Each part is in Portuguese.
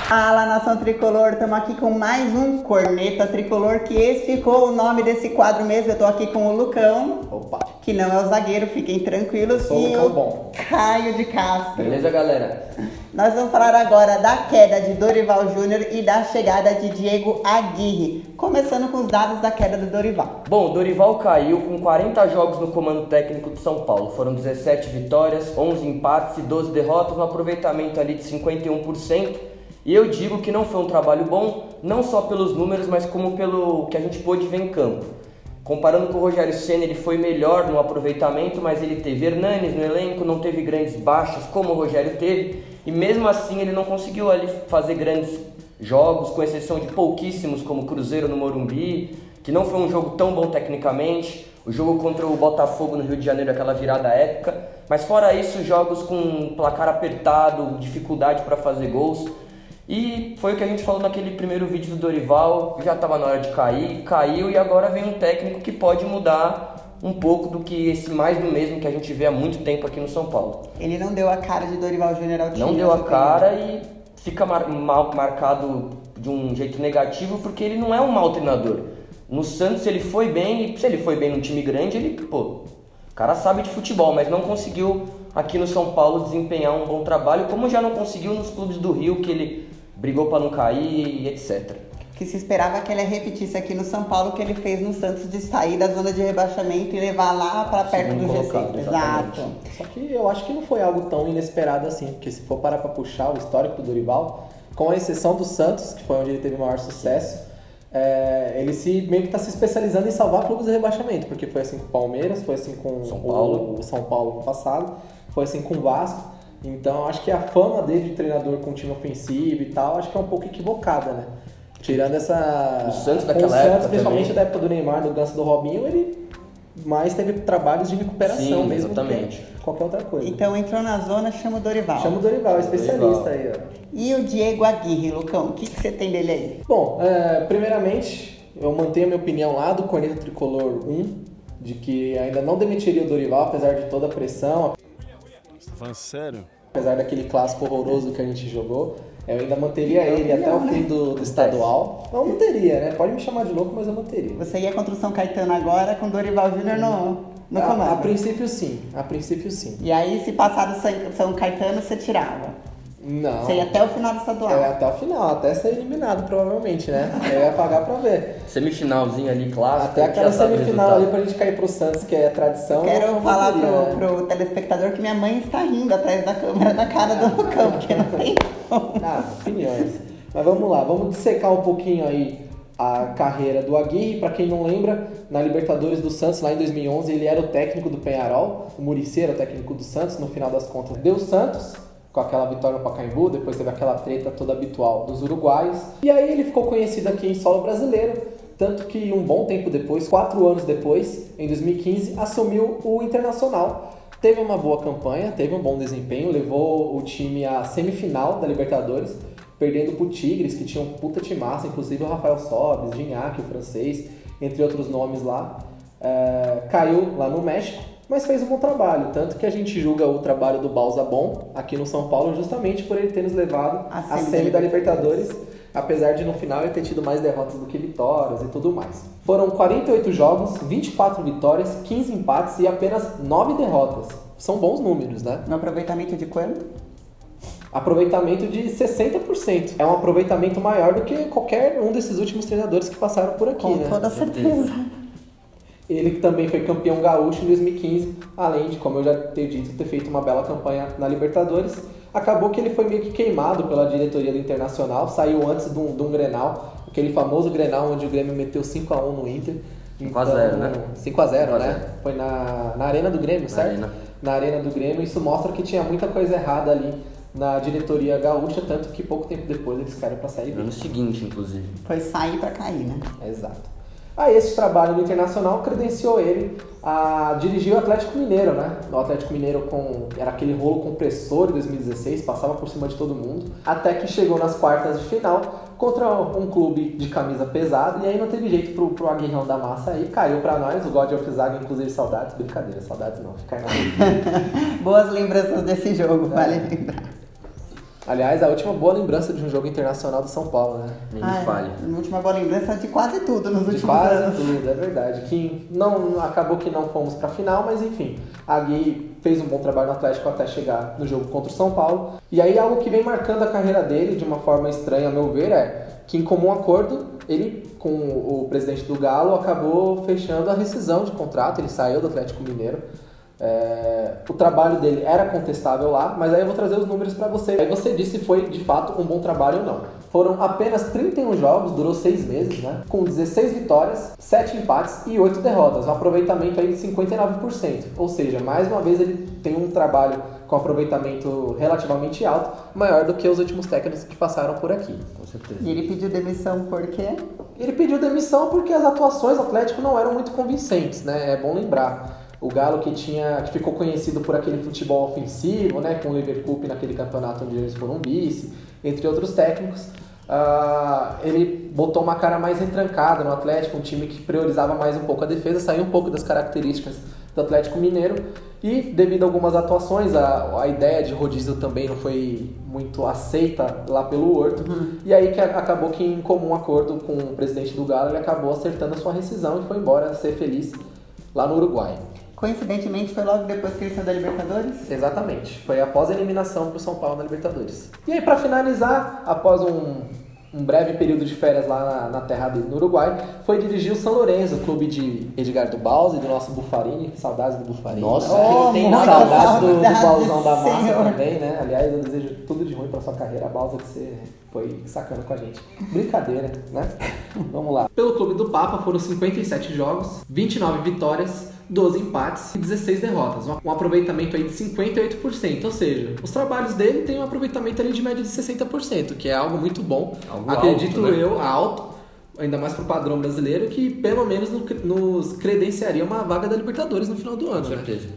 Fala, nação tricolor, estamos aqui com mais um Corneta Tricolor, que esse ficou o nome desse quadro mesmo. Eu tô aqui com o Lucão, que não é o zagueiro, fiquem tranquilos, e o Caio de Castro. Beleza, galera? Nós vamos falar agora da queda de Dorival Júnior e da chegada de Diego Aguirre, começando com os dados da queda do Dorival. Bom, o Dorival caiu com 40 jogos no comando técnico de São Paulo. Foram 17 vitórias, 11 empates e 12 derrotas, um aproveitamento ali de 51%. E eu digo que não foi um trabalho bom, não só pelos números, mas como pelo que a gente pôde ver em campo. Comparando com o Rogério Ceni, ele foi melhor no aproveitamento, mas ele teve Hernanes no elenco, não teve grandes baixas como o Rogério teve, e mesmo assim ele não conseguiu ali fazer grandes jogos, com exceção de pouquíssimos, como o Cruzeiro no Morumbi, que não foi um jogo tão bom tecnicamente, o jogo contra o Botafogo no Rio de Janeiro, aquela virada épica, mas fora isso, jogos com placar apertado, dificuldade para fazer gols. E foi o que a gente falou naquele primeiro vídeo do Dorival, já estava na hora de cair, caiu, e agora vem um técnico que pode mudar um pouco do que esse mais do mesmo que a gente vê há muito tempo aqui no São Paulo. Ele não deu a cara de Dorival Júnior ao time. Não deu a cara e fica marcado de um jeito negativo porque ele não é um mau treinador. No Santos ele foi bem, e se ele foi bem num time grande, o cara sabe de futebol, mas não conseguiu aqui no São Paulo desempenhar um bom trabalho, como já não conseguiu nos clubes do Rio, que ele brigou para não cair e etc. Que se esperava que ele repetisse aqui no São Paulo o que ele fez no Santos, de sair da zona de rebaixamento e levar lá para perto do G6. Exato. Só que eu acho que não foi algo tão inesperado assim, porque se for parar para puxar o histórico do Dorival, com a exceção do Santos, que foi onde ele teve o maior sucesso, ele meio que está se especializando em salvar clubes de rebaixamento, porque foi assim com o Palmeiras, foi assim com o São Paulo no passado, foi assim com o Vasco. Então acho que a fama dele de treinador com time ofensivo e tal, acho que é um pouco equivocada, né? Tirando essa... O Santos daquela época, principalmente também. Da época do Neymar, do Ganso, do Robinho, ele mais teve trabalhos de recuperação. Sim, mesmo exatamente. que qualquer outra coisa. Então entrou na zona, chama o Dorival. Chama o Dorival, especialista aí, ó. E o Diego Aguirre, Lucão, o que você tem dele aí? Bom, primeiramente, eu mantenho a minha opinião lá do Corneta Tricolor 1, de que ainda não demitiria o Dorival, apesar de toda a pressão. Você tá falando sério? Apesar daquele clássico horroroso que a gente jogou, eu ainda manteria ele até o fim do estadual. Não manteria, né? Pode me chamar de louco, mas eu manteria. Você ia contra o São Caetano agora com o Dorival Júnior no comando? A princípio sim, E aí, se passar do São Caetano, você tirava? Não. Você ia até o final do estadual? Até o final, até ser eliminado provavelmente, né? Eu ia pagar pra ver. Semifinalzinha ali, clássico. Até aquela semifinal ali pra gente cair pro Santos, que é a tradição. Quero falar pro telespectador que minha mãe está rindo atrás da câmera da cara do Lucão, porque não tem como. Opiniões. Mas vamos lá, vamos dissecar um pouquinho aí a carreira do Aguirre. Pra quem não lembra, na Libertadores do Santos, lá em 2011, ele era o técnico do Peñarol. O Muricy era o técnico do Santos, no final das contas deu Santos, com aquela vitória no Pacaembu, depois teve aquela treta toda habitual dos uruguaios. E aí ele ficou conhecido aqui em solo brasileiro, tanto que um bom tempo depois, 4 anos depois, em 2015, assumiu o Internacional. Teve uma boa campanha, teve um bom desempenho, levou o time à semifinal da Libertadores, perdendo pro Tigres, que tinha um puta timaço, inclusive o Rafael Sobis, Gignac, o francês, entre outros nomes lá. Caiu lá no México, mas fez um bom trabalho, tanto que a gente julga o trabalho do Balsa bom aqui no São Paulo justamente por ele ter nos levado à semi da Libertadores, apesar de no final ele ter tido mais derrotas do que vitórias e tudo mais. Foram 48 jogos, 24 vitórias, 15 empates e apenas 9 derrotas. São bons números, né? No aproveitamento de quanto? Aproveitamento de 60%. É um aproveitamento maior do que qualquer um desses últimos treinadores que passaram por aqui, Com toda certeza. Ele também foi campeão gaúcho em 2015, além de, como eu já ter dito, ter feito uma bela campanha na Libertadores. Acabou que ele foi meio que queimado pela diretoria do Internacional, saiu antes de um Grenal, aquele famoso Grenal onde o Grêmio meteu 5-1 no Inter. 5-0, né? 5-0, né? Foi na Arena do Grêmio, certo? Na Arena do Grêmio. Isso mostra que tinha muita coisa errada ali na diretoria gaúcha, tanto que pouco tempo depois eles caíram pra Série B. No seguinte, inclusive. Foi sair pra cair, né? Exato. Esse trabalho no Internacional credenciou ele a dirigir o Atlético Mineiro, né? O Atlético Mineiro era aquele rolo compressor em 2016, passava por cima de todo mundo, até que chegou nas quartas de final contra um clube de camisa pesada, e aí não teve jeito pro Aguirrão da massa aí, caiu pra nós, o God of Zaga, inclusive saudades, brincadeira, saudades não, fica aí na Boas lembranças desse jogo, vale lembrar. Aliás, a última boa lembrança de um jogo internacional do São Paulo, né? Nem me falha. A última boa lembrança de quase tudo nos últimos quase anos. tudo, é verdade. Que não, acabou que não fomos pra final, mas enfim. A Gui fez um bom trabalho no Atlético até chegar no jogo contra o São Paulo. E aí algo que vem marcando a carreira dele de uma forma estranha, a meu ver, é que em comum acordo, ele, com o presidente do Galo, acabou fechando a rescisão de contrato, ele saiu do Atlético Mineiro. O trabalho dele era contestável lá, mas aí eu vou trazer os números para você. Aí você diz se foi de fato um bom trabalho ou não. Foram apenas 31 jogos, durou 6 meses, né? Com 16 vitórias, 7 empates e 8 derrotas, um aproveitamento aí de 59%. Ou seja, mais uma vez ele tem um trabalho com aproveitamento relativamente alto, maior do que os últimos técnicos que passaram por aqui. Com certeza. E ele pediu demissão por quê? Ele pediu demissão porque as atuações do Atlético não eram muito convincentes, né? É bom lembrar. O Galo que ficou conhecido por aquele futebol ofensivo, né, com o Liverpool naquele campeonato onde eles foram vice, entre outros técnicos, ele botou uma cara mais retrancada no Atlético, um time que priorizava mais um pouco a defesa, saiu um pouco das características do Atlético Mineiro e devido a algumas atuações, a ideia de rodízio também não foi muito aceita lá pelo Horto, e aí que acabou que em comum acordo com o presidente do Galo, ele acabou acertando a sua rescisão e foi embora ser feliz lá no Uruguai. Coincidentemente, foi logo depois que ele saiu da Libertadores? Exatamente. Foi após a eliminação para o São Paulo na Libertadores. E aí, para finalizar, após um breve período de férias lá na terra dele, no Uruguai, foi dirigir o São Lourenço, clube de Edgardo Balzi, do nosso Buffarini. Saudades do Buffarini. Nossa, que não tem nada. saudades do Balzão da Massa Senhor. também, né? Aliás, eu desejo tudo de ruim para sua carreira, Balza, que você foi sacando com a gente. Brincadeira, né? Vamos lá. Pelo clube do Papa foram 57 jogos, 29 vitórias, 12 empates e 16 derrotas. Um aproveitamento aí de 58%. Ou seja, os trabalhos dele têm um aproveitamento ali de média de 60%, que é algo muito bom. Algo Acredito alto, né? eu, alto, ainda mais pro padrão brasileiro, que pelo menos nos credenciaria uma vaga da Libertadores no final do ano. Com certeza.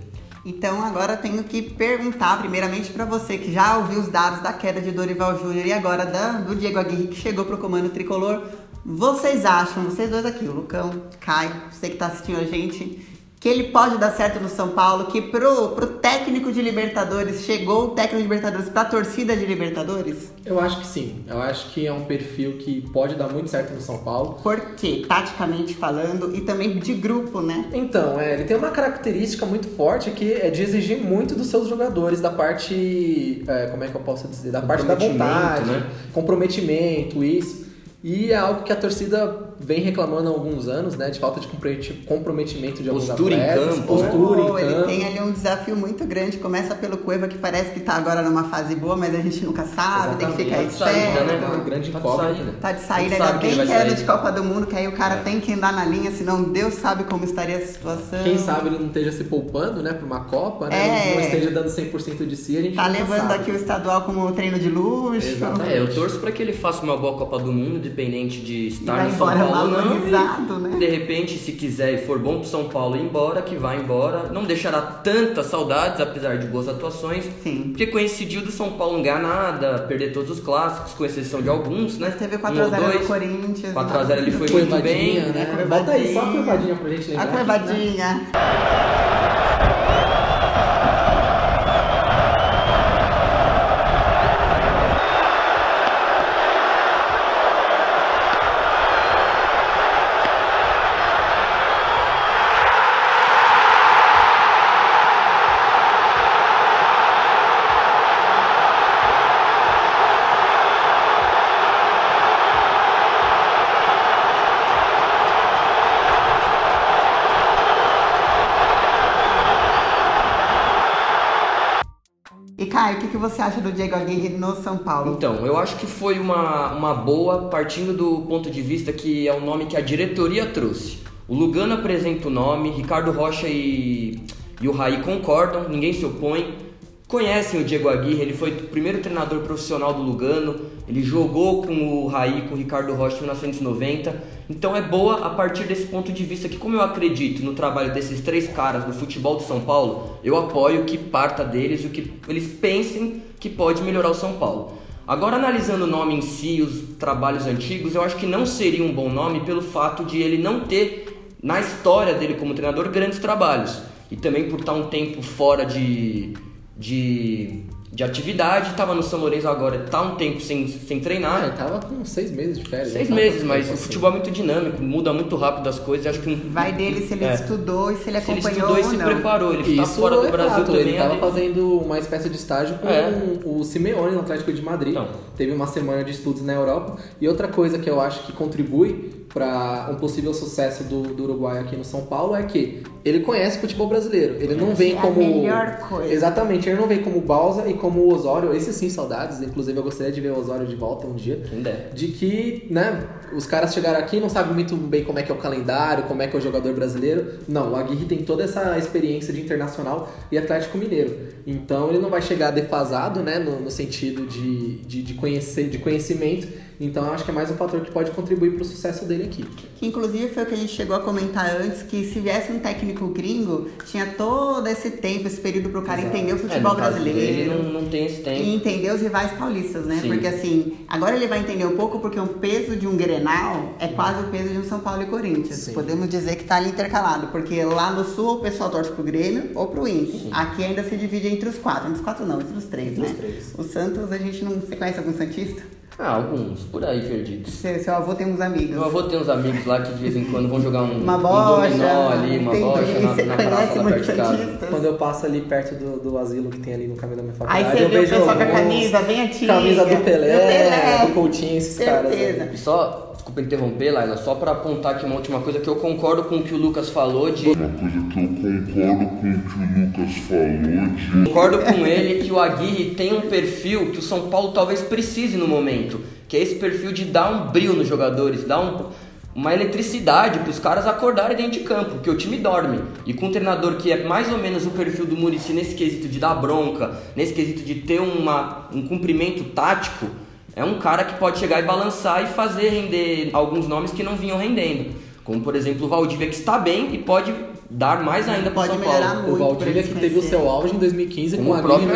Então agora eu tenho que perguntar primeiramente para você que já ouviu os dados da queda de Dorival Júnior e agora do Diego Aguirre que chegou pro comando tricolor. Vocês acham, vocês dois aqui, o Lucão, Caio, você que tá assistindo a gente, que ele pode dar certo no São Paulo, que pro técnico de Libertadores, chegou o técnico de Libertadores pra torcida de Libertadores? Eu acho que sim. Eu acho que é um perfil que pode dar muito certo no São Paulo. Por quê? Taticamente falando e também de grupo, né? Então, ele tem uma característica muito forte que é de exigir muito dos seus jogadores, da parte, como é que eu posso dizer? Da parte da vontade, né? Comprometimento, isso. E é algo que a torcida vem reclamando há alguns anos, né? De falta de comprometimento de alguns Postura em atletas. campo, Postura em campo. Ele tem ali um desafio muito grande. Começa pelo Cueva, que parece que tá agora numa fase boa, mas a gente nunca sabe, tem que ficar Exatamente. Tá de saída, esperto. né? Uma grande Tá de incógnita. saída. Tá de saída, Sabe ainda quem bem vai que era sair. de Copa do Mundo, que aí o cara tem que andar na linha, senão Deus sabe como estaria a situação. Quem sabe ele não esteja se poupando, né? Pra uma Copa, né? Não esteja dando 100% de si, a gente Tá nunca levando sabe. aqui o estadual como treino de luxo. Exatamente. Eu torço pra que ele faça uma boa Copa do Mundo, independente de E estar vai no São embora Paulo ou não. valorizado, né? De repente, se quiser e for bom pro São Paulo ir embora, que vá embora. Não deixará tantas saudades, apesar de boas atuações. Sim. Porque coincidiu do São Paulo não ganhar nada, perder todos os clássicos, com exceção de alguns, né? Mas teve 4x0 Um ou dois. no Corinthians. 4x0 ele foi muito bem. né? Bota aí só a curvadinha pra gente lembrar. A curvadinha. E Caio, o que você acha do Diego Aguirre no São Paulo? Então, eu acho que foi uma boa, partindo do ponto de vista que é o nome que a diretoria trouxe. O Lugano apresenta o nome, Ricardo Rocha e o Raí concordam, ninguém se opõe. Conhecem o Diego Aguirre, ele foi o primeiro treinador profissional do Lugano, ele jogou com o Raí, com o Ricardo Rocha em 1990. Então é boa a partir desse ponto de vista que, como eu acredito no trabalho desses três caras no futebol de São Paulo, eu apoio que parta deles e o que eles pensem que pode melhorar o São Paulo. Agora, analisando o nome em si, os trabalhos antigos, eu acho que não seria um bom nome pelo fato de ele não ter, na história dele como treinador, grandes trabalhos. E também por estar um tempo fora de de atividade, tava no São Lourenço agora, tá um tempo sem treinar. Ele tava com 6 meses de férias. 6 meses, mas o futebol é muito dinâmico, muda muito rápido as coisas. Acho que vai dele se ele estudou e se ele acompanhou ele estudou e se preparou. Ele tá fora do Brasil também. Ele tava fazendo uma espécie de estágio com o Simeone no Atlético de Madrid. Então. Teve uma semana de estudos na Europa. E outra coisa que eu acho que contribui para um possível sucesso do Uruguai aqui no São Paulo é que ele conhece o futebol brasileiro. Ele não vem como... a melhor coisa. Exatamente. Ele não vem como o Balsa e como o Osório. Esses sim, saudades. Inclusive, eu gostaria de ver o Osório de volta um dia. De que, né, os caras chegaram aqui e não sabem muito bem como é que é o calendário, como é que é o jogador brasileiro. Não, o Aguirre tem toda essa experiência de Internacional e Atlético Mineiro. Então, ele não vai chegar defasado, né, no sentido de conhecimento. Então, eu acho que é mais um fator que pode contribuir para o sucesso dele aqui. Que, inclusive, foi o que a gente chegou a comentar antes, que se viesse um técnico gringo, tinha todo esse tempo, esse período para o cara entender o futebol brasileiro. Ele não tem esse tempo. E entender os rivais paulistas, né? Sim. Porque, assim, agora ele vai entender um pouco, porque o peso de um Grenal é quase o peso de um São Paulo e Corinthians. Sim. Podemos dizer que tá ali intercalado, porque lá no Sul o pessoal torce pro Grêmio ou pro Inter. Sim. Aqui ainda se divide entre os 4. Entre os 4 não, entre os 3, né? O Santos, a gente não... Você conhece algum santista? Alguns, por aí perdidos. Seu avô tem uns amigos. Meu avô tem uns amigos lá que de vez em quando vão jogar um bocha, dominó ali, uma bocha na praça lá perto de casa. Quando eu passo ali perto do asilo que tem ali no caminho da minha faculdade, aí você vê o pessoal com a camisa bem antiga. Camisa do Pelé, do Coutinho, esses caras aí. E só, desculpa interromper, Laila, só pra apontar aqui uma última coisa que eu concordo com o que o Lucas falou de... Concordo com ele que o Aguirre tem um perfil que o São Paulo talvez precise no momento, que é esse perfil de dar um brilho nos jogadores, dar uma eletricidade para os caras acordarem dentro de campo, porque o time dorme. E com um treinador que é mais ou menos o perfil do Muricy nesse quesito de dar bronca, nesse quesito de ter um cumprimento tático, é um cara que pode chegar e balançar e fazer render alguns nomes que não vinham rendendo. Como, por exemplo, o Valdívia, que está bem e pode dar mais ainda para o São Paulo. O Valdívia que teve o seu auge em 2015 com a própria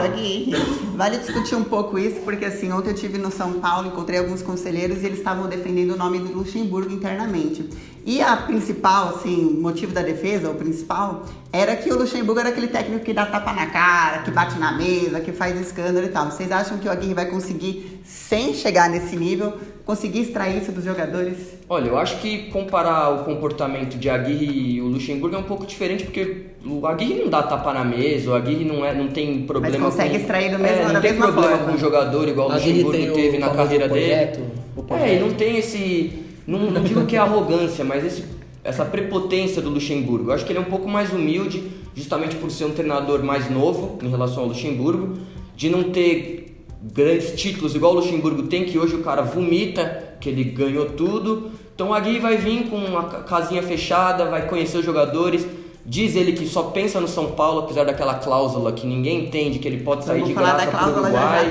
Aguirre. Vale discutir um pouco isso, porque assim, ontem eu estive no São Paulo, encontrei alguns conselheiros e eles estavam defendendo o nome do Luxemburgo internamente. E a principal, assim, o motivo da defesa, o principal, era que o Luxemburgo era aquele técnico que dá tapa na cara, que bate na mesa, que faz escândalo e tal. Vocês acham que o Aguirre vai conseguir, sem chegar nesse nível, conseguir extrair isso dos jogadores? Olha, eu acho que comparar o comportamento de Aguirre e o Luxemburgo é um pouco diferente, porque o Aguirre não dá tapa na mesa, o Aguirre não tem problema. Mas consegue extrair do mesmo não tem problema com o jogador igual o Luxemburgo teve na carreira dele. E não tem esse... Não digo que é arrogância, mas essa prepotência do Luxemburgo. Eu acho que ele é um pouco mais humilde, justamente por ser um treinador mais novo em relação ao Luxemburgo, de não ter grandes títulos igual o Luxemburgo tem, que hoje o cara vomita, que ele ganhou tudo. Então o Aguirre vai vir com uma casinha fechada, vai conhecer os jogadores. Diz ele que só pensa no São Paulo, apesar daquela cláusula que ninguém entende, que ele pode sair de graça para o Uruguai.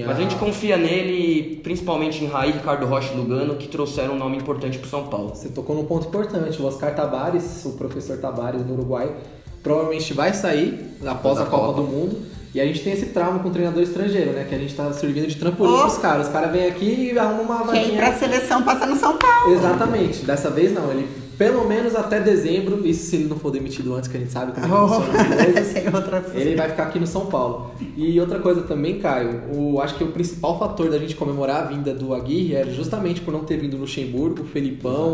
Mas a gente confia nele, principalmente em Raí, Ricardo Rocha e Lugano, que trouxeram um nome importante para o São Paulo. Você tocou num ponto importante. O Oscar Tabares, o professor Tabares no Uruguai, provavelmente vai sair após a Copa do Mundo. E a gente tem esse trauma com o treinador estrangeiro, né? Que a gente tá servindo de trampolim pros caras. Os caras vêm aqui e arrumam uma vaguinha. Quem pra seleção passa no São Paulo. Exatamente. Dessa vez não. Ele, pelo menos até dezembro, isso se ele não for demitido antes, que a gente sabe como funciona as coisas, ele vai ficar aqui no São Paulo. E outra coisa também, Caio, acho que o principal fator da gente comemorar a vinda do Aguirre era justamente por não ter vindo o Luxemburgo, o Felipão,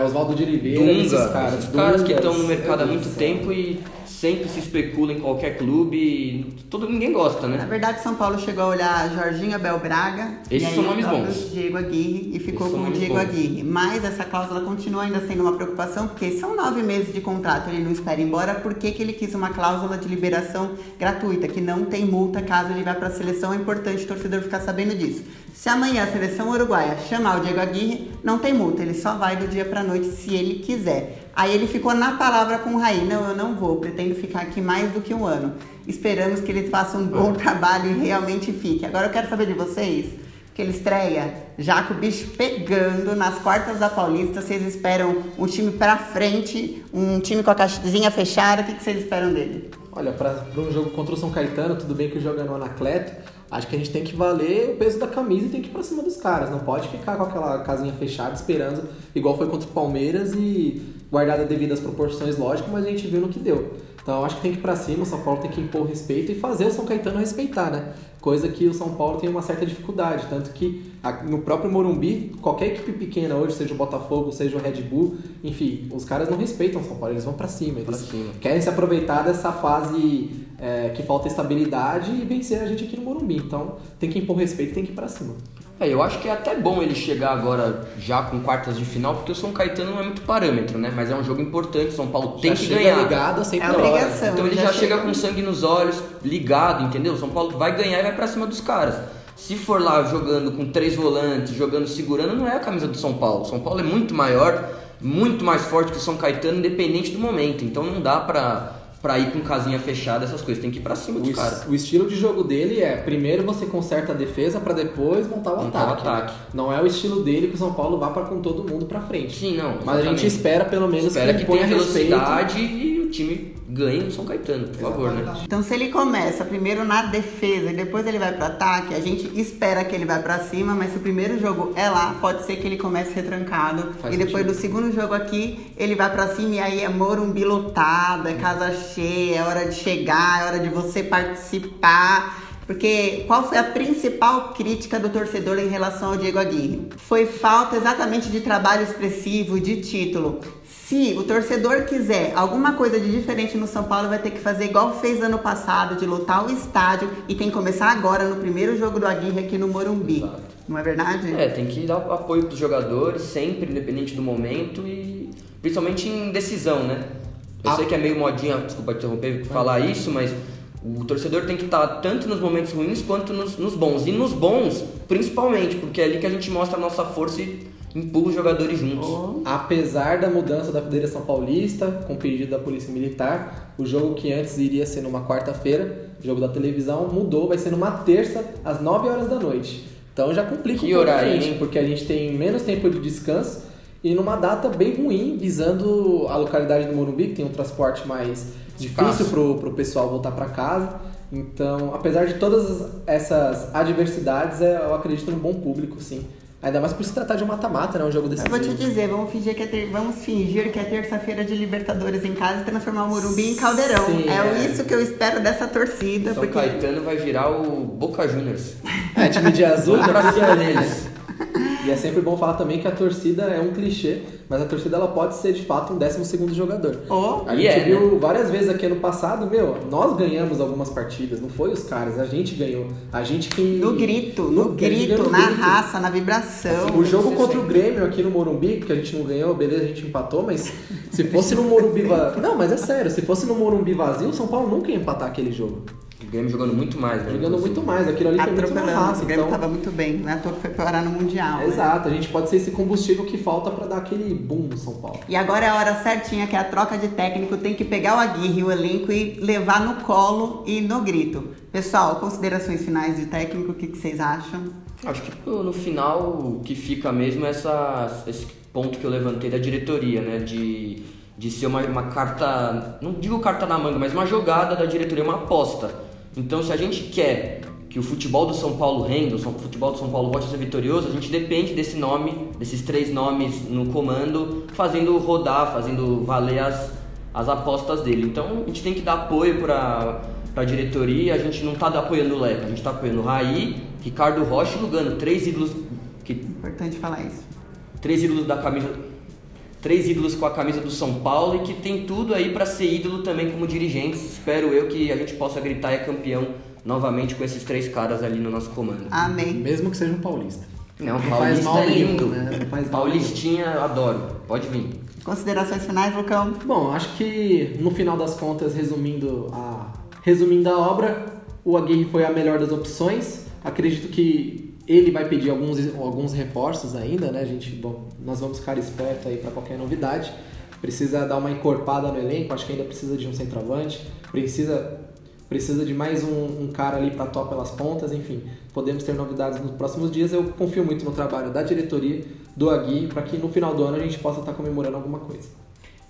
Oswaldo de Oliveira, esses caras que estão no mercado há muito tempo e sempre se especula em qualquer clube, ninguém gosta, né? Na verdade, São Paulo chegou a olhar Jorginho, Abel Braga, esses são nomes bons. Diego Aguirre, e ficou com o Diego Aguirre. Mas essa cláusula continua ainda sendo uma preocupação, porque são 9 meses de contrato, ele não espera ir embora. Por que ele quis uma cláusula de liberação gratuita, que não tem multa caso ele vá para a seleção? É importante o torcedor ficar sabendo disso. Se amanhã a seleção uruguaia chamar o Diego Aguirre, não tem multa, ele só vai do dia para noite se ele quiser. Aí ele ficou na palavra com o Raí: não, eu não vou, pretendo ficar aqui mais do que um ano. Esperamos que ele faça um bom trabalho e realmente fique. Agora eu quero saber de vocês, que ele estreia já com o bicho pegando nas quartas da Paulista. Vocês esperam um time pra frente, um time com a caixinha fechada? O que vocês esperam dele? Olha, para um jogo contra o São Caetano, tudo bem que o jogo é no Anacleto, acho que a gente tem que valer o peso da camisa e tem que ir pra cima dos caras. Não pode ficar com aquela casinha fechada esperando, igual foi contra o Palmeiras, e guardada devido às proporções, lógico, mas a gente viu no que deu. Então acho que tem que ir pra cima, o São Paulo tem que impor respeito e fazer o São Caetano respeitar, né? Coisa que o São Paulo tem uma certa dificuldade, tanto que no próprio Morumbi, qualquer equipe pequena hoje, seja o Botafogo, seja o Red Bull, enfim, os caras não respeitam o São Paulo, eles vão pra cima, eles querem se aproveitar dessa fase que falta estabilidade e vencer a gente aqui no Morumbi, então tem que impor respeito e tem que ir pra cima. Eu acho que é até bom ele chegar agora já com quartas de final, porque o São Caetano não é muito parâmetro, né? Mas é um jogo importante, o São Paulo tem que ganhar. Ligado sempre obrigação. Então ele já chega com sangue nos olhos, ligado, entendeu? O São Paulo vai ganhar e vai pra cima dos caras. Se for lá jogando com 3 volantes, jogando segurando, não é a camisa do São Paulo. O São Paulo é muito maior, muito mais forte que o São Caetano, independente do momento. Então não dá pra ir com casinha fechada, essas coisas. Tem que ir pra cima dos caras. O estilo de jogo dele é, primeiro você conserta a defesa pra depois montar o ataque. Não é o estilo dele que o São Paulo vá com todo mundo pra frente. Sim, não. Mas a gente espera pelo menos que tenha velocidade e o time ganhe no São Caetano, por favor, né? Então se ele começa primeiro na defesa e depois ele vai pro ataque, a gente espera que ele vai pra cima, mas se o primeiro jogo é lá, pode ser que ele comece retrancado e depois do segundo jogo aqui, ele vai pra cima e aí é Morumbi lotado, é casa cheia, é hora de chegar, é hora de você participar. Porque qual foi a principal crítica do torcedor em relação ao Diego Aguirre? Foi falta exatamente de trabalho expressivo, de título. Se o torcedor quiser alguma coisa de diferente no São Paulo, vai ter que fazer igual fez ano passado, de lotar o estádio, e tem que começar agora no primeiro jogo do Aguirre aqui no Morumbi. Exato. Não é verdade? Tem que dar apoio pros jogadores, sempre, independente do momento, e principalmente em decisão, né? Eu sei que é meio modinha, desculpa interromper, falar isso, mas o torcedor tem que estar tanto nos momentos ruins quanto nos bons. E nos bons, principalmente, porque é ali que a gente mostra a nossa força e empurra os jogadores juntos. Apesar da mudança da Federação Paulista, com o pedido da Polícia Militar, o jogo que antes iria ser numa quarta-feira, jogo da televisão, mudou, vai ser numa terça, às 9 horas da noite. Então já complica um pouco a gente, porque a gente tem menos tempo de descanso e numa data bem ruim, visando a localidade do Morumbi, que tem um transporte mais difícil pro pessoal voltar para casa. Então, apesar de todas essas adversidades, eu acredito no bom público, sim. Ainda mais por se tratar de um mata-mata, né? Um jogo decisivo. Eu vou te dizer, vamos fingir que é terça-feira de Libertadores em casa e transformar o Morumbi em Caldeirão. Sim, isso que eu espero dessa torcida. São Caetano vai virar o Boca Juniors. Time de azul pra cima deles. E é sempre bom falar também que a torcida é um clichê, mas a torcida ela pode ser de fato um 12º jogador. A gente viu várias vezes aqui ano passado, nós ganhamos algumas partidas, não foi os caras, a gente ganhou. A gente que... No grito, na raça, na vibração. O jogo contra o Grêmio aqui no Morumbi, que a gente não ganhou, beleza, a gente empatou, mas se fosse no Morumbi vazio... Não, mas é sério, se fosse no Morumbi vazio, o São Paulo nunca ia empatar aquele jogo. O Grêmio jogando muito mais, né? Jogando muito mais, aquilo ali foi muito na raça. O Grêmio tava muito bem, não é à toa que foi parar no Mundial. Exato, a gente pode ser esse combustível que falta pra dar aquele boom no São Paulo. E agora é a hora certinha, que é a troca de técnico, tem que pegar o Aguirre e o elenco e levar no colo e no grito. Pessoal, considerações finais de técnico, o que vocês acham? Acho que no final o que fica mesmo é esse ponto que eu levantei da diretoria, né? De ser uma carta, não digo carta na manga, mas uma jogada da diretoria, uma aposta. Então, se a gente quer que o futebol do São Paulo renda, o futebol do São Paulo volte a ser vitorioso, a gente depende desses 3 nomes no comando, fazendo rodar, fazendo valer as apostas dele. Então, a gente tem que dar apoio para a diretoria, a gente não está apoiando o Leco, a gente está apoiando o Raí, Ricardo Rocha e Lugano, 3 ídolos... Importante falar isso. 3 ídolos da camisa... 3 ídolos com a camisa do São Paulo e que tem tudo aí para ser ídolo também como dirigentes. Espero eu que a gente possa gritar e é campeão novamente com esses 3 caras ali no nosso comando. Amém. Mesmo que seja um paulista. Não, paulista é lindo. Né? Paulistinha, eu adoro. Pode vir. Considerações finais, Lucão? Bom, acho que no final das contas, resumindo a obra, o Aguirre foi a melhor das opções. Acredito que ele vai pedir alguns reforços ainda, né, gente? Nós vamos ficar espertos aí para qualquer novidade. Precisa dar uma encorpada no elenco, acho que ainda precisa de um centroavante, precisa de mais um cara ali para atuar pelas pontas, enfim. Podemos ter novidades nos próximos dias. Eu confio muito no trabalho da diretoria, do Aguirre, para que no final do ano a gente possa estar comemorando alguma coisa.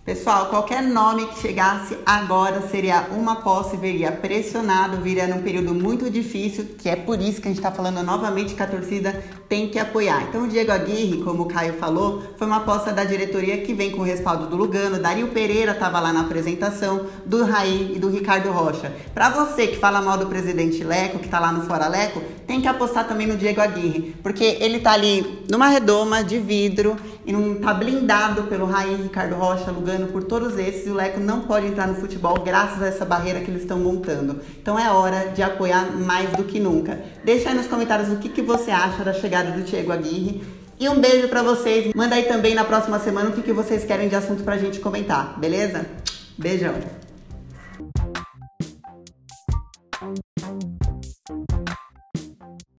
Pessoal, qualquer nome que chegasse agora seria uma posse, viria pressionado, viria num período muito difícil, que é por isso que a gente está falando novamente que a torcida tem que apoiar. Então o Diego Aguirre, como o Caio falou, foi uma aposta da diretoria que vem com o respaldo do Lugano, Dario Pereira estava lá na apresentação, do Raí e do Ricardo Rocha. Para você que fala mal do presidente Leco, que está lá no Fora Leco, tem que apostar também no Diego Aguirre, porque ele tá ali numa redoma de vidro e não tá blindado pelo Raí, Ricardo Rocha, Lugano, por todos esses, e o Leco não pode entrar no futebol graças a essa barreira que eles estão montando. Então é hora de apoiar mais do que nunca. Deixa aí nos comentários o que você acha da chegada do Diego Aguirre. E um beijo pra vocês. Manda aí também na próxima semana o que vocês querem de assunto pra gente comentar, beleza? Beijão!